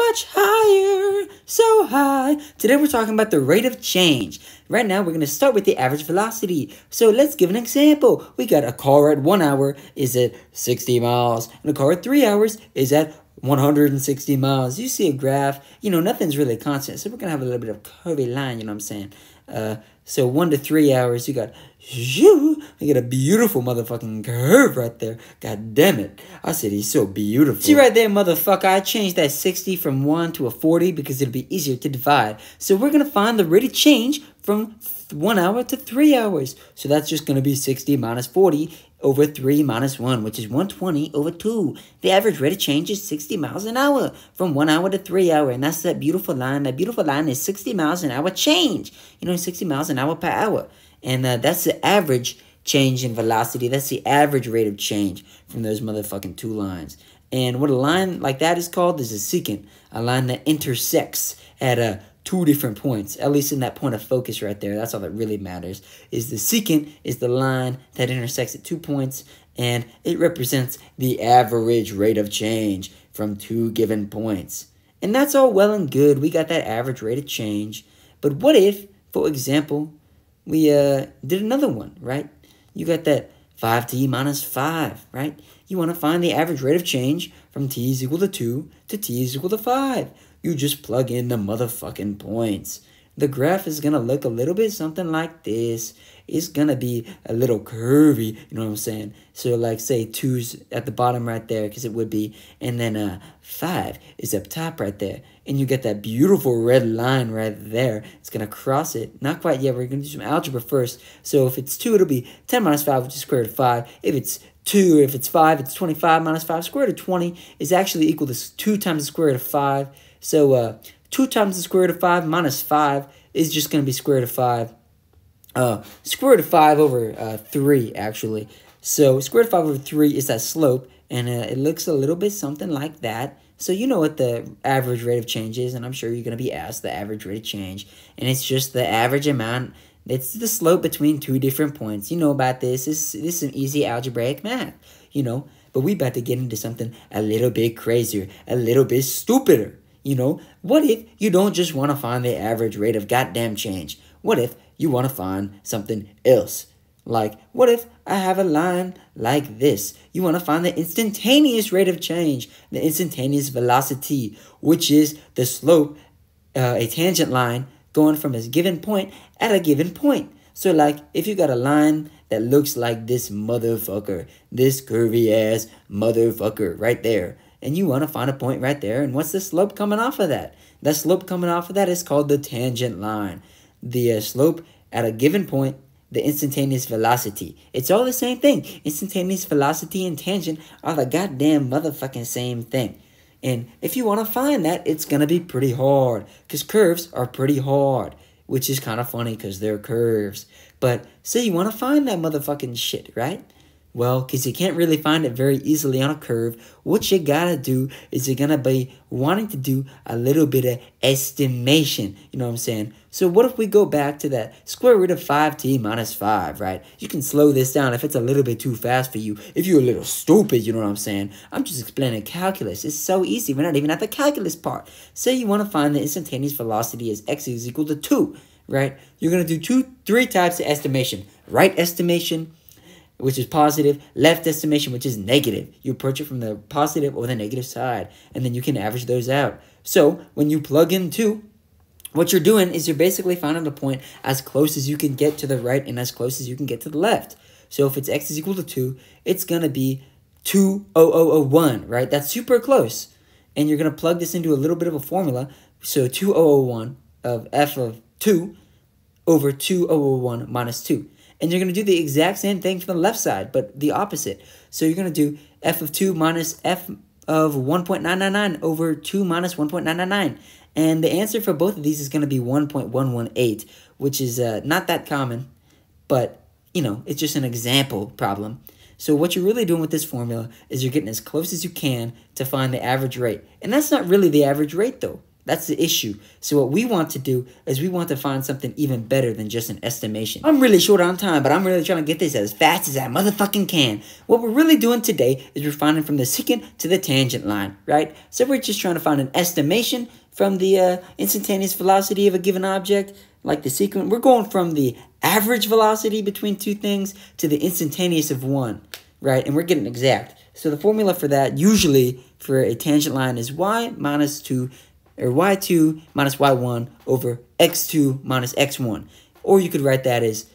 much higher, so high. Today we're talking about the rate of change. Right now we're going to start with the average velocity. So let's give an example. We got a car at 1 hour is at 60 miles, and a car at 3 hours is at 160 miles. You see a graph, nothing's really constant. So we're going to have a little bit of curvy line, you know what I'm saying? So 1 to 3 hours, you got a beautiful motherfucking curve right there. God damn it. I said he's so beautiful. See right there, motherfucker, I changed that 60 from 1 to a 40 because it'll be easier to divide. So we're going to find the rate of change from 1 hour to 3 hours. So that's just going to be 60 minus 40 over 3 minus 1, which is 120 over 2. The average rate of change is 60 miles an hour from 1 hour to 3 hours. And that's that beautiful line. That beautiful line is 60 miles an hour change. 60 miles an hour per hour. And that's the average change in velocity. That's the average rate of change from those motherfucking two lines. And what a line like that is called is a secant. A line that intersects at two different points, at least in that point of focus right there. That's all that really matters. Is the secant is the line that intersects at 2 points, and it represents the average rate of change from two given points. And that's all well and good. We got that average rate of change. But what if, for example, we did another one, right? You got that 5t minus 5, right? You want to find the average rate of change from t is equal to 2 to t is equal to 5. You just plug in the motherfucking points. The graph is going to look a little bit something like this. It's going to be a little curvy, you know what I'm saying? So like say 2's at the bottom right there, because it would be. And then 5 is up top right there. And you get that beautiful red line right there. It's going to cross it. Not quite yet. We're going to do some algebra first. So if it's 2, it'll be 10 minus 5, which is square root of 5. If it's 2, if it's 5, it's 25 minus 5. Square root of 20 is actually equal to 2 times the square root of 5. So 2 times the square root of 5 minus 5 is just going to be square root of 5. Square root of 5 over 3, actually. So square root of 5 over 3 is that slope, and it looks a little bit something like that. So you know what the average rate of change is, and I'm sure you're going to be asked the average rate of change. And it's just the average amount. It's the slope between two different points. You know about this. This is some easy algebraic math, But we about to get into something a little bit crazier, a little bit stupider. What if you don't just want to find the average rate of goddamn change? What if you want to find something else? Like, what if I have a line like this? You want to find the instantaneous rate of change, the instantaneous velocity, which is the slope, a tangent line going from a given point at a given point. So, like, if you got a line that looks like this motherfucker, this curvy-ass motherfucker right there, and you want to find a point right there, and what's the slope coming off of that? The slope coming off of that is called the tangent line. The slope at a given point, the instantaneous velocity. It's all the same thing. Instantaneous velocity and tangent are the goddamn motherfucking same thing. And if you want to find that, it's going to be pretty hard, because curves are pretty hard, which is kind of funny because they're curves. But say you want to find that motherfucking shit, right? Well, because you can't really find it very easily on a curve, what you gotta do is you're gonna be wanting to do a little bit of estimation. You know what I'm saying? So what if we go back to that square root of 5t minus 5, right? You can slow this down if it's a little bit too fast for you. If you're a little stupid, you know what I'm saying? I'm just explaining calculus. It's so easy. We're not even at the calculus part. Say you want to find the instantaneous velocity as x is equal to 2, right? You're gonna do three types of estimation. Right estimation, which is positive, left estimation, which is negative. You approach it from the positive or the negative side, and then you can average those out. So when you plug in 2, what you're doing is you're basically finding a point as close as you can get to the right and as close as you can get to the left. So if it's x is equal to 2, it's going to be 2,001, right? That's super close. And you're going to plug this into a little bit of a formula. So 2,001 of f of 2 over 2,001 minus 2. And you're going to do the exact same thing for the left side, but the opposite. So you're going to do f of 2 minus f of 1.999 over 2 minus 1.999. And the answer for both of these is going to be 1.118, which is not that common, but, it's just an example problem. So what you're really doing with this formula is you're getting as close as you can to find the average rate. And that's not really the average rate, though. That's the issue. So what we want to do is we want to find something even better than just an estimation. I'm really short on time, but I'm really trying to get this as fast as I motherfucking can. What we're really doing today is we're finding from the secant to the tangent line, right? So we're just trying to find an estimation from the instantaneous velocity of a given object, like the secant. We're going from the average velocity between two things to the instantaneous of one, right? And we're getting exact. So the formula for that, usually for a tangent line, is y minus 2, or y2 minus y1 over x2 minus x1. Or you could write that as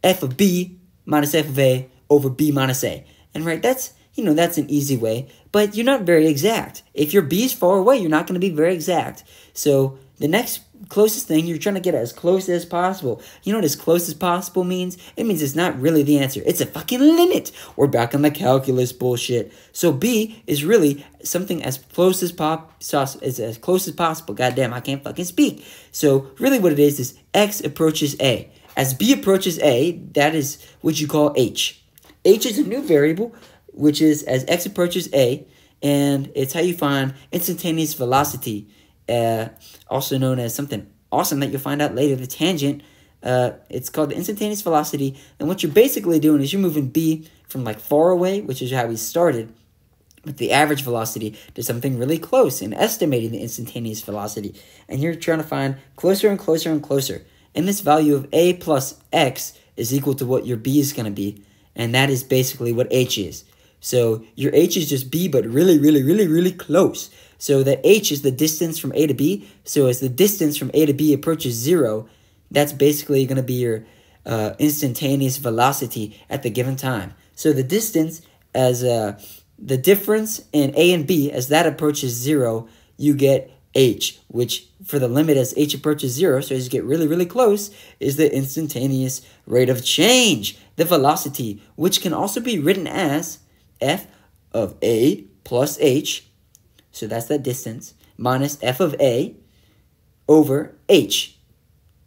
f of b minus f of a over b minus a. And right, that's an easy way, but you're not very exact. If your b is far away, you're not going to be very exact. So the next closest thing, you're trying to get as close as possible. You know what as close as possible means? It means it's not really the answer. It's a fucking limit. We're back on the calculus bullshit. So b is really something as close as possible. Goddamn, I can't fucking speak. So really what it is x approaches a. As b approaches a, that is what you call h. H is a new variable, which is as x approaches a, and it's how you find instantaneous velocity, also known as something awesome that you'll find out later, the tangent. It's called the instantaneous velocity, and what you're basically doing is you're moving b from like far away, which is how we started with the average velocity, to something really close and estimating the instantaneous velocity. And you're trying to find closer and closer and closer. And this value of a plus x is equal to what your b is going to be, and that is basically what h is. So your h is just b, but really, really, really, really close. So that h is the distance from a to b. So as the distance from a to b approaches 0, that's basically going to be your instantaneous velocity at the given time. So the distance, as the difference in a and b, as that approaches 0, you get h, which for the limit as h approaches 0, so as you get really, really close, is the instantaneous rate of change, the velocity, which can also be written as f of a plus h, so that's that distance, minus f of a over h,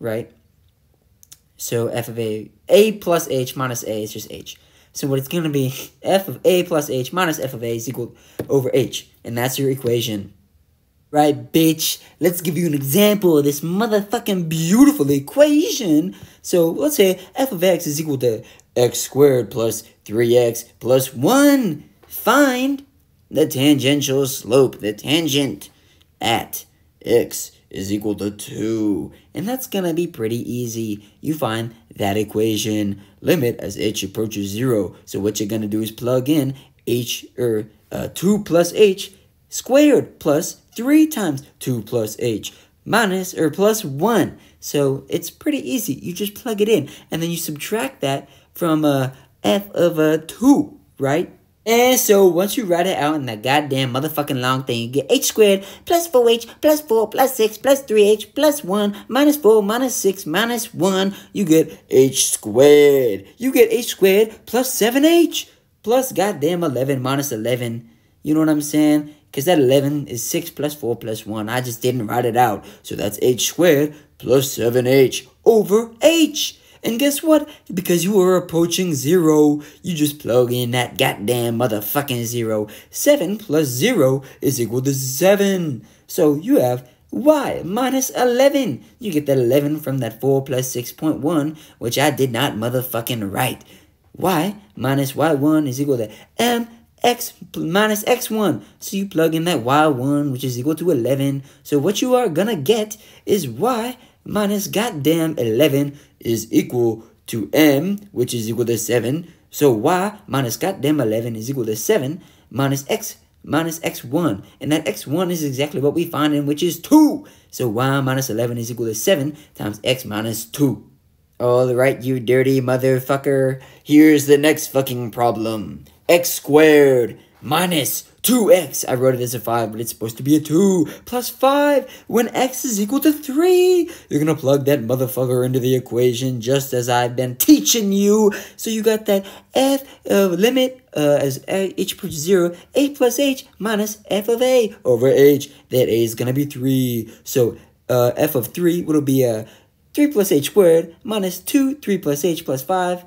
right? So f of a plus h minus a is just h. So what it's going to be, f of a plus h minus f of a is equal over h, and that's your equation. Right, bitch? Let's give you an example of this motherfucking beautiful equation. So let's say f of x is equal to x squared plus 3x plus 1. Find the tangential slope, the tangent at x is equal to 2. And that's going to be pretty easy. You find that equation, limit as h approaches 0. So what you're going to do is plug in 2 plus h squared plus 3 times 2 plus h minus or plus 1. So it's pretty easy. You just plug it in, and then you subtract that from f of 2, right? And so once you write it out in that goddamn motherfucking long thing, you get h squared plus 4h plus 4 plus 6 plus 3h plus 1 minus 4 minus 6 minus 1. You get h squared. You get h squared plus 7h plus goddamn 11 minus 11. You know what I'm saying? Because that 11 is 6 plus 4 plus 1. I just didn't write it out. So that's h squared plus 7h over h. And guess what? Because you are approaching 0, you just plug in that goddamn motherfucking 0. 7 plus 0 is equal to 7. So you have y minus 11. You get that 11 from that 4 plus 6.1, which I did not motherfucking write. Y minus y1 is equal to m x minus x1. So you plug in that y1, which is equal to 11. So what you are gonna get is y minus goddamn 11 is equal to m, which is equal to 7. So y minus goddamn 11 is equal to 7 minus x minus x1. And that x1 is exactly what we find in, which is 2. So y minus 11 is equal to 7 times x minus 2. Alright, you dirty motherfucker. Here's the next fucking problem. X squared minus 2x. I wrote it as a 5, but it's supposed to be a 2 plus 5 when x is equal to 3. You're going to plug that motherfucker into the equation just as I've been teaching you. So you got that f limit as h approaches 0, a plus h minus f of a over h. That a is going to be 3. So f of 3 will be 3 plus h squared minus 3 plus h plus 5.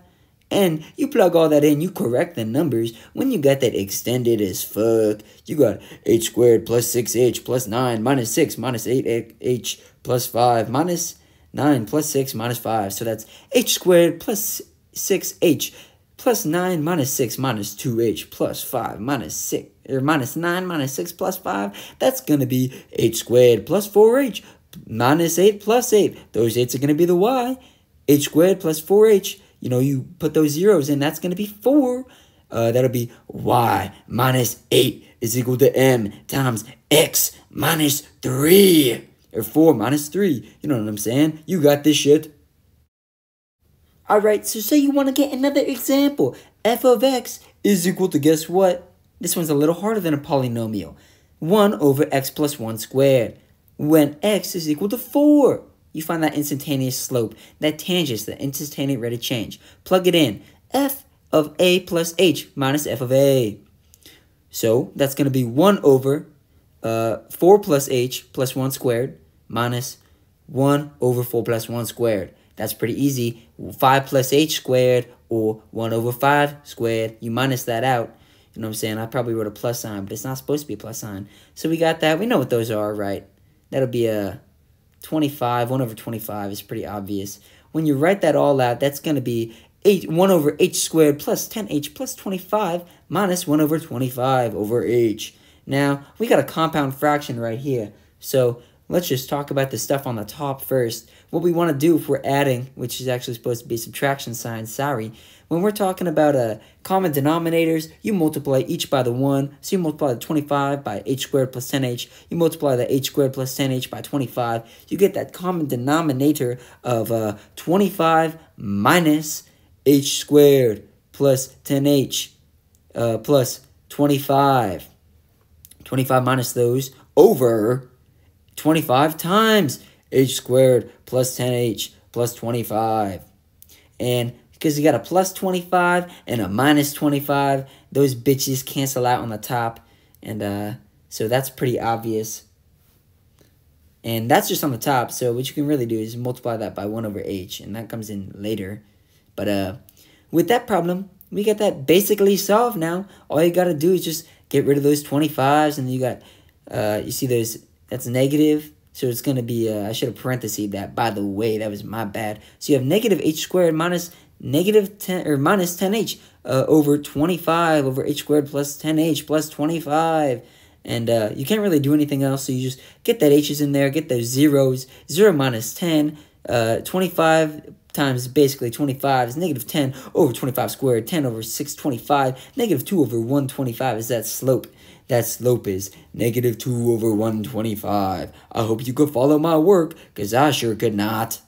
And you plug all that in, you correct the numbers. When you got that extended as fuck, you got h squared plus 6h plus 9 minus 6 minus 8h plus 5 minus 9 plus 6 minus 5. So that's h squared plus 6h plus 9 minus 6 minus 2h plus 5 minus 6 or minus 9 minus 6 plus 5. That's going to be h squared plus 4h minus 8 plus 8. Those 8s are going to be the y. H squared plus 4h. You know, you put those zeros in, that's going to be 4. That'll be y minus 8 is equal to m times x minus 3. Or 4 minus 3. You know what I'm saying? You got this shit. Alright, so say you want to get another example. F of x is equal to, guess what? This one's a little harder than a polynomial. 1 over x plus 1 squared. When x is equal to 4. You find that instantaneous slope, that tangent, the instantaneous rate of change. Plug it in. F of a plus h minus f of a. So that's going to be 1 over 4 plus h plus 1 squared minus 1 over 4 plus 1 squared. That's pretty easy. 5 plus h squared or 1 over 5 squared. You minus that out. You know what I'm saying? I probably wrote a plus sign, but it's not supposed to be a plus sign. So we got that. We know what those are, right? That'll be a 25. 1 over 25 is pretty obvious. When you write that all out, that's going to be 1 over h squared plus 10h plus 25 minus 1 over 25 over h. Now, we got a compound fraction right here. So let's just talk about the stuff on the top first. What we want to do if we're adding, which is actually supposed to be subtraction sign, sorry. When we're talking about common denominators, you multiply each by the 1. So you multiply the 25 by h squared plus 10h. You multiply the h squared plus 10h by 25. You get that common denominator of 25 minus h squared plus 10h plus 25. 25 minus those over 25 times h squared plus 10h plus 25. And because you got a plus 25 and a minus 25, those bitches cancel out on the top. And so that's pretty obvious. And that's just on the top. So what you can really do is multiply that by 1 over h. And that comes in later. But with that problem, we got that basically solved now. All you got to do is just get rid of those 25s. And you got, you see those, that's negative. So it's going to be, I should have parentheses that, by the way, that was my bad. So you have negative h squared minus negative 10, or minus 10h over 25 over h squared plus 10h plus 25. And you can't really do anything else, so you just get that h's in there, get those zeros. 0 minus 10, 25 times basically 25 is negative 10 over 25 squared. 10 over 625, negative 2 over 125 is that slope. That slope is negative 2 over 125. I hope you could follow my work, because I sure could not.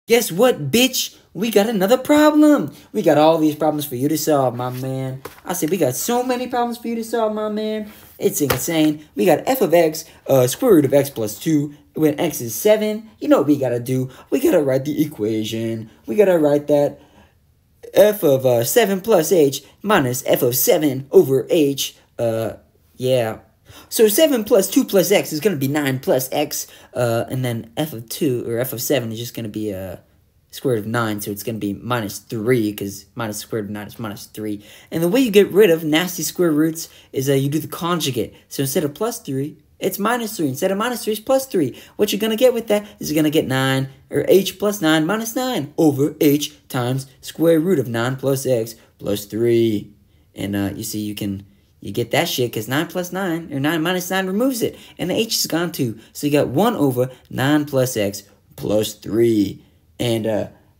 Guess what, bitch? We got another problem. We got all these problems for you to solve, my man. I said we got so many problems for you to solve, my man. It's insane. We got f of x, square root of x plus 2. When x is 7, you know what we got to do? We got to write the equation. We got to write that f of 7 plus h minus f of 7 over h. Yeah. So 7 plus 2 plus x is going to be 9 plus x. And then f of 2, or f of 7 is just going to be square root of 9. So it's going to be minus 3, because minus square root of 9 is minus 3. And the way you get rid of nasty square roots is you do the conjugate. So instead of plus 3, it's minus 3. Instead of minus 3, it's plus 3. What you're going to get with that is you're going to get 9, or h plus 9 minus 9 over h times square root of 9 plus x plus 3. And you see, you get that shit because 9 plus 9, or 9 minus 9 removes it. And the h is gone too. So you got 1 over 9 plus x plus 3. And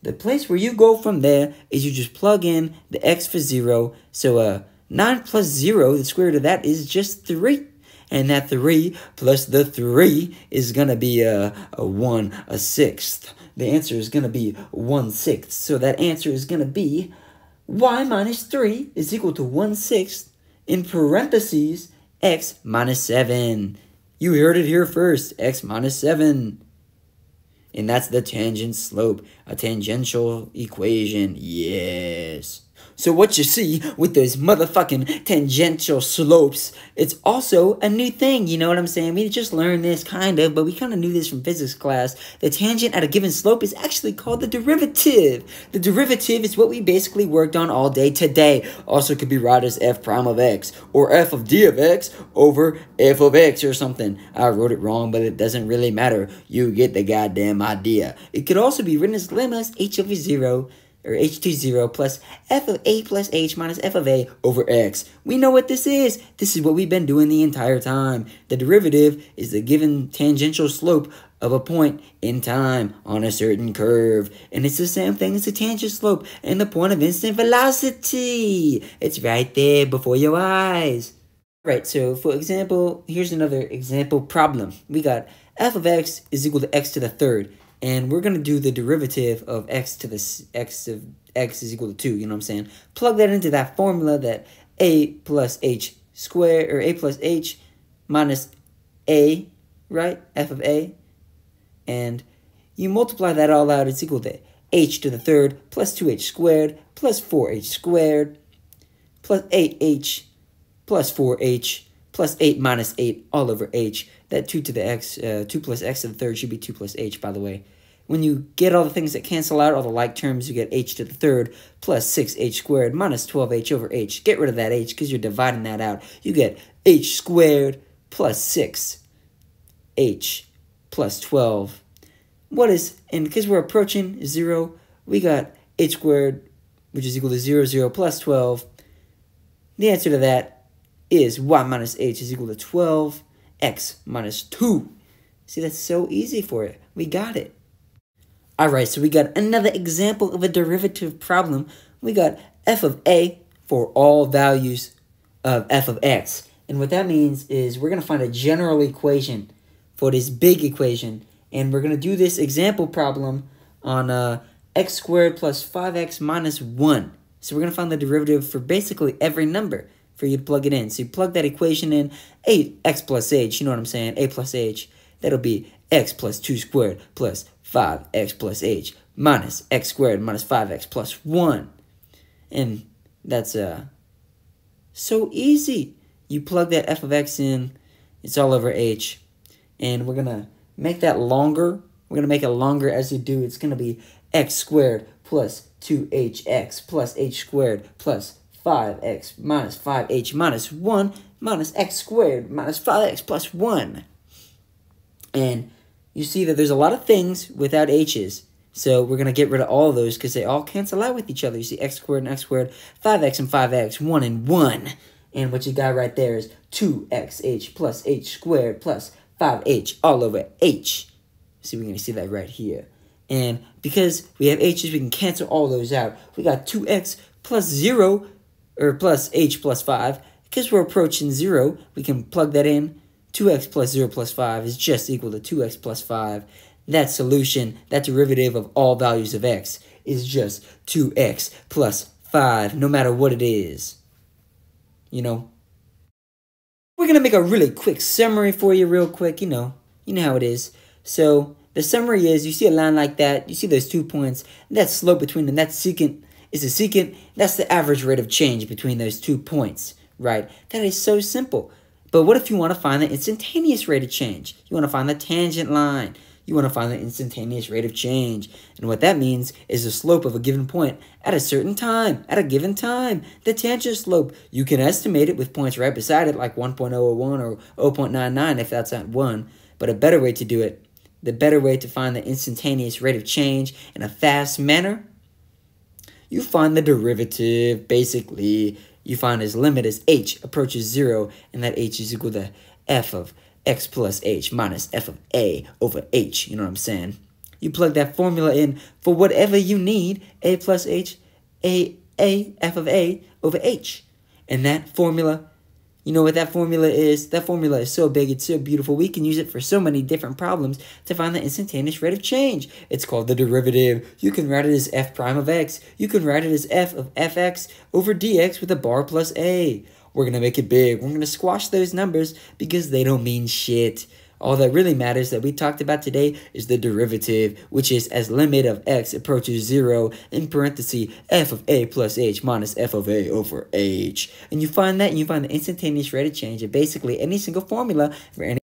the place where you go from there is you just plug in the x for 0. So 9 plus 0, the square root of that is just 3. And that 3 plus the 3 is going to be a 1/6. The answer is going to be 1/6. So that answer is going to be y minus 3 is equal to 1/6. In parentheses, x minus 7. You heard it here first, x minus 7. And that's the tangent slope, a tangential equation, yes. So what you see with those motherfucking tangential slopes, it's also a new thing, you know what I'm saying? We just learned this kind of, but we kind of knew this from physics class. The tangent at a given slope is actually called the derivative. The derivative is what we basically worked on all day today. Also could be written as f prime of x, or f of d of x over f of x or something. I wrote it wrong, but it doesn't really matter. You get the goddamn idea. It could also be written as lemma as h over 0, or h20 plus f of a plus h minus f of a over x. We know what this is. This is what we've been doing the entire time. The derivative is the given tangential slope of a point in time on a certain curve. And it's the same thing as the tangent slope and the point of instant velocity. It's right there before your eyes. Right, so for example, here's another example problem. We got f of x is equal to x to the third. And we're going to do the derivative of x to the x of x is equal to 2, you know what I'm saying? Plug that into that formula that a plus h squared, or a plus h minus a, right? F of a. And you multiply that all out, it's equal to h to the third plus 2h squared plus 4h squared plus 8h plus 4h plus 8 minus 8 all over h. That 2 to the x, 2 plus x to the third should be 2 plus h, by the way. When you get all the things that cancel out, all the like terms, you get h to the third plus 6h squared minus 12h over h. Get rid of that h because you're dividing that out. You get h squared plus 6h plus 12. And because we're approaching 0, we got h squared, which is equal to 0 plus 12. The answer to that is y minus h is equal to 12, x minus 2. See, that's so easy for it. We got it. Alright, so we got another example of a derivative problem. We got f of a for all values of f of x. And what that means is we're going to find a general equation for this big equation. And we're going to do this example problem on x squared plus 5x minus 1. So we're going to find the derivative for basically every number for you to plug it in. So you plug that equation in, 8x plus h, you know what I'm saying, a plus h. That'll be x plus 2 squared plus 5x plus h minus x squared minus 5x plus 1. And that's so easy. You plug that f of x in, it's all over h. And we're going to make that longer. We're going to make it longer as you do. It's going to be x squared plus 2hx plus h squared plus 5x minus 5h minus 1 minus x squared minus 5x plus 1. And you see that there's a lot of things without h's. So we're going to get rid of all of those because they all cancel out with each other. You see x squared and x squared, 5x and 5x, 1 and 1. And what you got right there is 2xh plus h squared plus 5h all over h. See, we're going to see that right here. And because we have h's, we can cancel all those out. We got 2x plus 0, or plus h plus 5. Because we're approaching 0, we can plug that in. 2x plus 0 plus 5 is just equal to 2x plus 5. That solution, that derivative of all values of x, is just 2x plus 5, no matter what it is. You know? We're going to make a really quick summary for you real quick, you know how it is. So, the summary is, you see a line like that, you see those 2 points, that slope between them, that secant is the secant, that's the average rate of change between those 2 points, right? That is so simple. But what if you want to find the instantaneous rate of change? You want to find the tangent line. You want to find the instantaneous rate of change. And what that means is the slope of a given point at a certain time, at a given time. The tangent slope, you can estimate it with points right beside it, like 1.001 or 0.99 if that's at 1. But a better way to do it, the better way to find the instantaneous rate of change in a fast manner, you find the derivative, basically. You find its limit as h approaches 0, and that h is equal to f of x plus h minus f of a over h. You know what I'm saying? You plug that formula in for whatever you need, a plus h, a f of a over h. And that formula, you know what that formula is? That formula is so big, it's so beautiful. We can use it for so many different problems to find the instantaneous rate of change. It's called the derivative. You can write it as f prime of x. You can write it as f of fx over dx with a bar plus a. We're going to make it big. We're going to squash those numbers because they don't mean shit. All that really matters that we talked about today is the derivative, which is as limit of x approaches 0 in parentheses f of a plus h minus f of a over h. And you find the instantaneous rate of change of basically any single formula for any